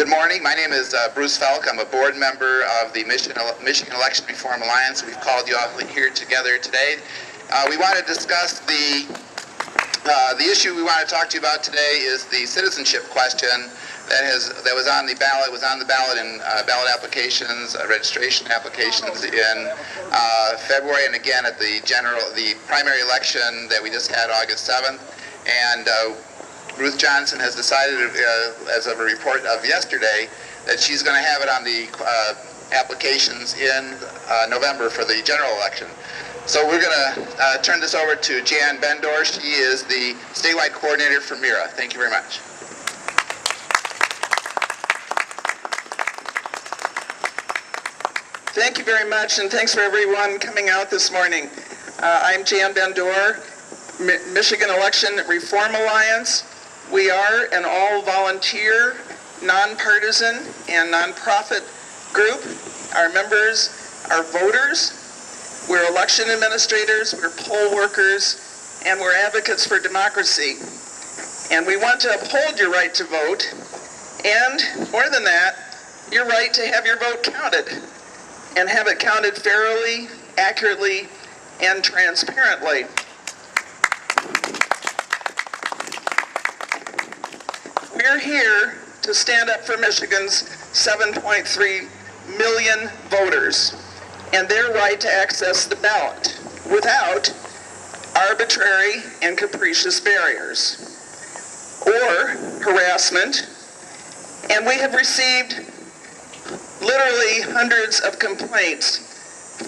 Good morning. My name is Bruce Felk. I'm a board member of the Michigan Election Reform Alliance. We've called you all here together today. We want to discuss the issue we want to talk to you about today is the citizenship question that was on the ballot. It was on the ballot in ballot applications, registration applications in February, and again at the primary election that we just had August 7th. And Ruth Johnson has decided, as of a report of yesterday, that she's going to have it on the applications in November for the general election. So we're going to turn this over to Jan Bendor. She is the statewide coordinator for MERA. Thank you very much. Thank you very much, and thanks for everyone coming out this morning. I'm Jan Bendor, Michigan Election Reform Alliance. We are an all-volunteer, nonpartisan, and nonprofit group. Our members are voters. We're election administrators, we're poll workers, and we're advocates for democracy. And we want to uphold your right to vote, and more than that, your right to have your vote counted, and have it counted fairly, accurately, and transparently. We're here to stand up for Michigan's 7.3 million voters and their right to access the ballot without arbitrary and capricious barriers or harassment. And we have received literally hundreds of complaints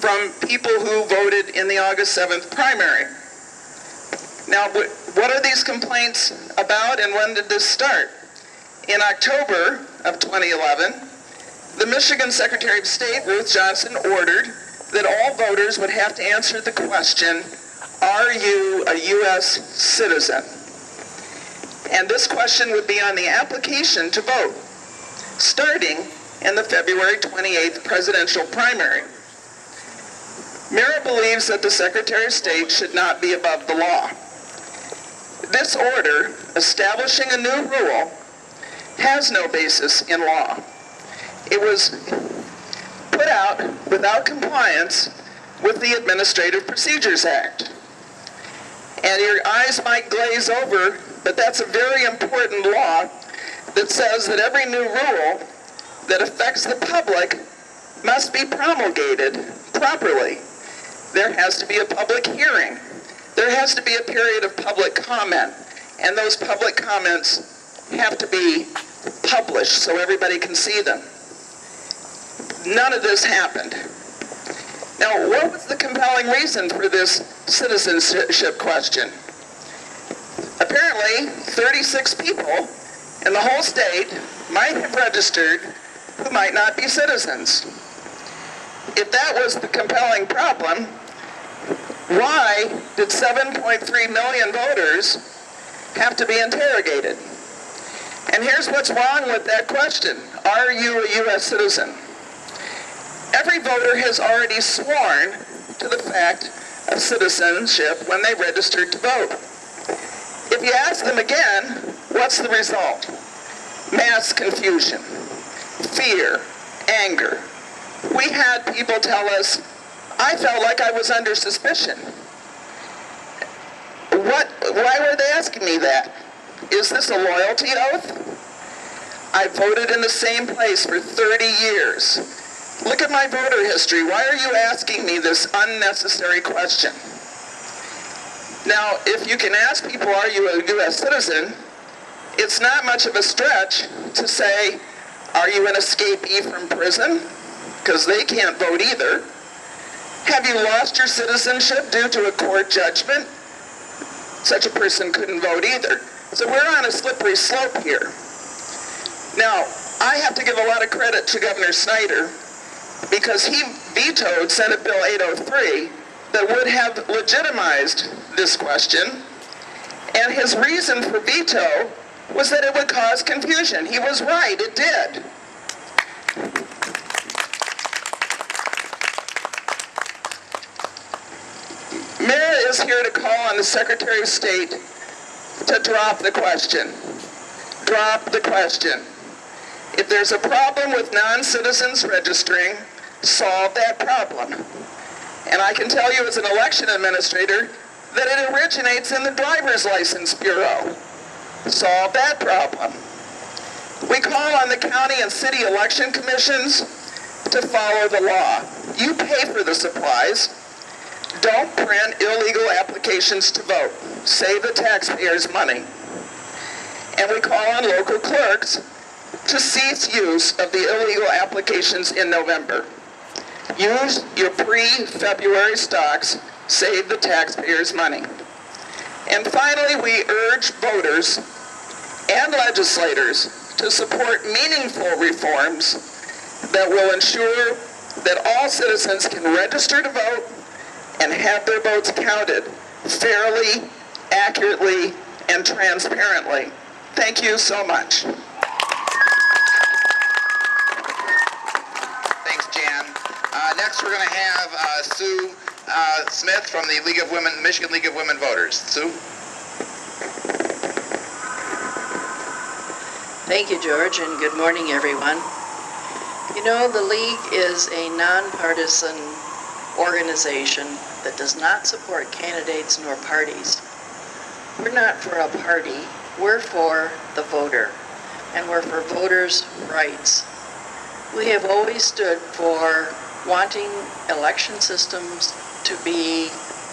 from people who voted in the August 7th primary. Now, what are these complaints about, and when did this start? In October of 2011, the Michigan Secretary of State, Ruth Johnson, ordered that all voters would have to answer the question, are you a U.S. citizen? And this question would be on the application to vote, starting in the February 28th presidential primary. MERA believes that the Secretary of State should not be above the law. This order, establishing a new rule, has no basis in law. It was put out without compliance with the Administrative Procedures Act. And your eyes might glaze over, but that's a very important law that says that every new rule that affects the public must be promulgated properly. There has to be a public hearing. There has to be a period of public comment, and those public comments have to be published so everybody can see them. None of this happened. Now, what was the compelling reason for this citizenship question? Apparently, 36 people in the whole state might have registered who might not be citizens. If that was the compelling problem, why did 7.3 million voters have to be interrogated? And here's what's wrong with that question. Are you a U.S. citizen? Every voter has already sworn to the fact of citizenship when they registered to vote. If you ask them again, what's the result? Mass confusion, fear, anger. We had people tell us, I felt like I was under suspicion. Why were they asking me that? Is this a loyalty oath? I voted in the same place for 30 years. Look at my voter history. Why are you asking me this unnecessary question? Now, if you can ask people, are you a U.S. citizen, it's not much of a stretch to say, are you an escapee from prison? Because they can't vote either. Have you lost your citizenship due to a court judgment? Such a person couldn't vote either. So we're on a slippery slope here. Now, I have to give a lot of credit to Governor Snyder because he vetoed Senate Bill 803 that would have legitimized this question, and his reason for veto was that it would cause confusion. He was right, it did. MERA is here to call on the Secretary of State to drop the question. Drop the question. If there's a problem with non-citizens registering, solve that problem. And I can tell you as an election administrator that it originates in the Driver's License Bureau. Solve that problem. We call on the county and city election commissions to follow the law. You pay for the supplies. Don't print illegal applications to vote. Save the taxpayers money. And we call on local clerks to cease use of the illegal applications in November. Use your pre-February stocks. Save the taxpayers money. And finally, we urge voters and legislators to support meaningful reforms that will ensure that all citizens can register to vote and have their votes counted fairly, accurately, and transparently. Thank you so much. Thanks, Jan. Next, we're going to have Sue Smith from the League of Women, Michigan League of Women Voters. Sue? Thank you, George, and good morning, everyone. You know, the League is a nonpartisan organization that does not support candidates nor parties. We're not for a party, we're for the voter, and we're for voters' rights. We have always stood for wanting election systems to be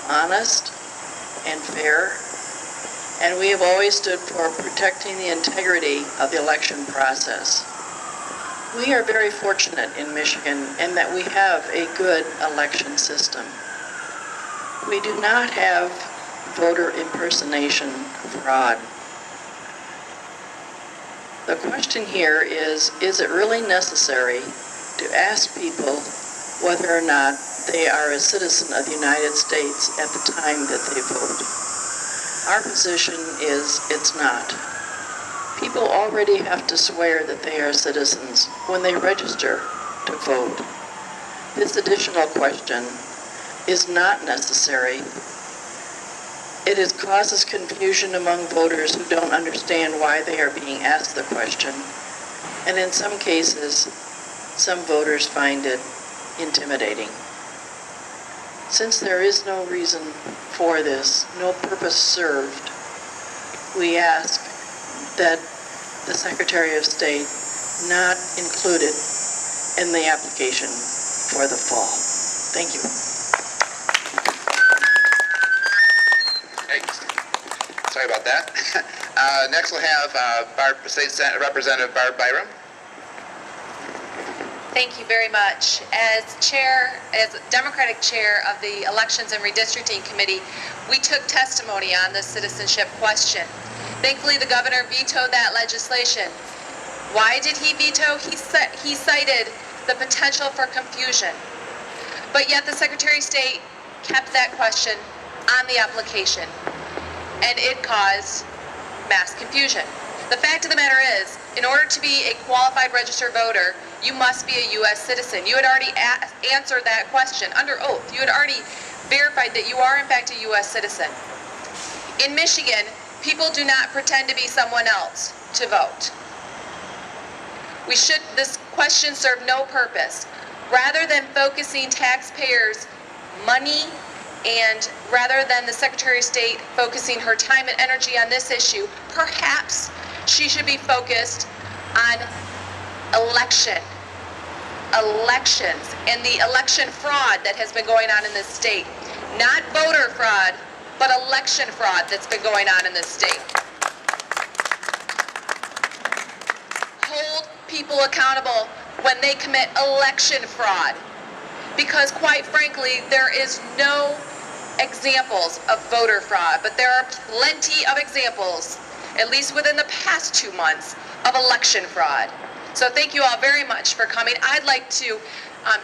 honest and fair, and we have always stood for protecting the integrity of the election process. We are very fortunate in Michigan in that we have a good election system. We do not have voter impersonation fraud. The question here is it really necessary to ask people whether or not they are a citizen of the United States at the time that they vote? Our position is it's not. People already have to swear that they are citizens when they register to vote. This additional question is not necessary. It causes confusion among voters who don't understand why they are being asked the question. And in some cases, some voters find it intimidating. Since there is no reason for this, no purpose served, we ask that the Secretary of State not include it in the application for the fall. Thank you. Sorry about that. Next we'll have State Representative Barb Byrum. Thank you very much. As Democratic chair of the Elections and Redistricting Committee, we took testimony on the citizenship question. Thankfully, the governor vetoed that legislation. Why did he veto? He cited the potential for confusion. But yet the Secretary of State kept that question on the application, and it caused mass confusion. The fact of the matter is, in order to be a qualified registered voter, you must be a U.S. citizen. You had already answered that question under oath. You had already verified that you are, in fact, a U.S. citizen. In Michigan, people do not pretend to be someone else to vote. This question served no purpose. Rather than focusing taxpayers' money, and rather than the Secretary of State focusing her time and energy on this issue, perhaps she should be focused on elections, and the election fraud that has been going on in this state. Not voter fraud, but election fraud that's been going on in this state. Hold people accountable when they commit election fraud, because quite frankly, there is no examples of voter fraud, but there are plenty of examples, at least within the past 2 months, of election fraud. So thank you all very much for coming. I'd like to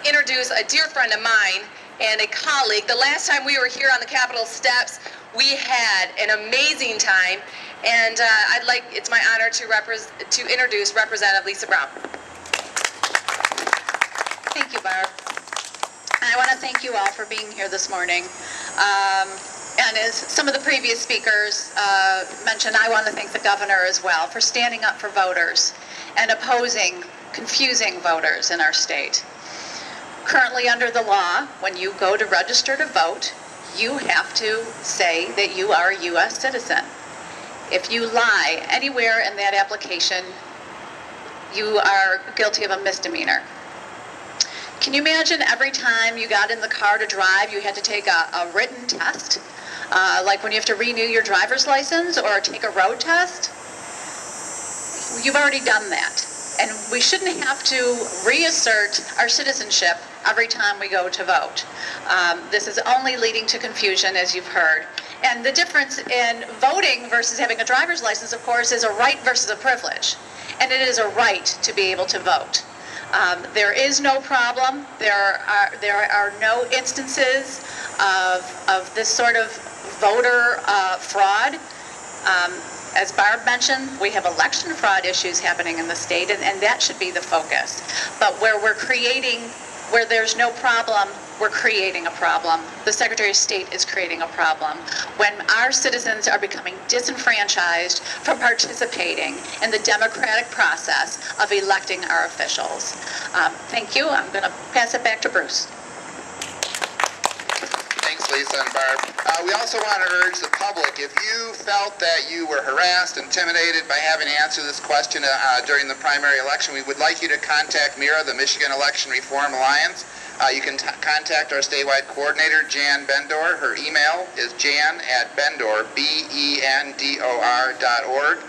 introduce a dear friend of mine and a colleague. The last time we were here on the Capitol steps, we had an amazing time, and it's my honor to introduce Representative Lisa Brown. Thank you, Barb. And I want to thank you all for being here this morning. And as some of the previous speakers mentioned, I want to thank the governor as well for standing up for voters and opposing confusing voters in our state. Currently under the law, when you go to register to vote, you have to say that you are a U.S. citizen. If you lie anywhere in that application, you are guilty of a misdemeanor. Can you imagine every time you got in the car to drive, you had to take a written test? Like when you have to renew your driver's license or take a road test? You've already done that. And we shouldn't have to reassert our citizenship every time we go to vote. This is only leading to confusion, as you've heard. And the difference in voting versus having a driver's license, of course, is a right versus a privilege. And it is a right to be able to vote. There is no problem. There are no instances of this sort of voter fraud. As Barb mentioned, we have election fraud issues happening in the state, and that should be the focus. But where there's no problem, we're creating a problem. The Secretary of State is creating a problem when our citizens are becoming disenfranchised from participating in the democratic process of electing our officials. Thank you. I'm going to pass it back to Bruce. Thanks, Lisa and Barb. We also want to urge the public, if you felt that you were harassed, intimidated by having to answer this question during the primary election, we would like you to contact MERA, the Michigan Election Reform Alliance. You can contact our statewide coordinator, Jan Bendor. Her email is jan@bendor, BENDOR.org.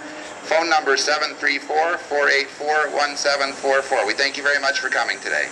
Phone number 734-484-1744. We thank you very much for coming today.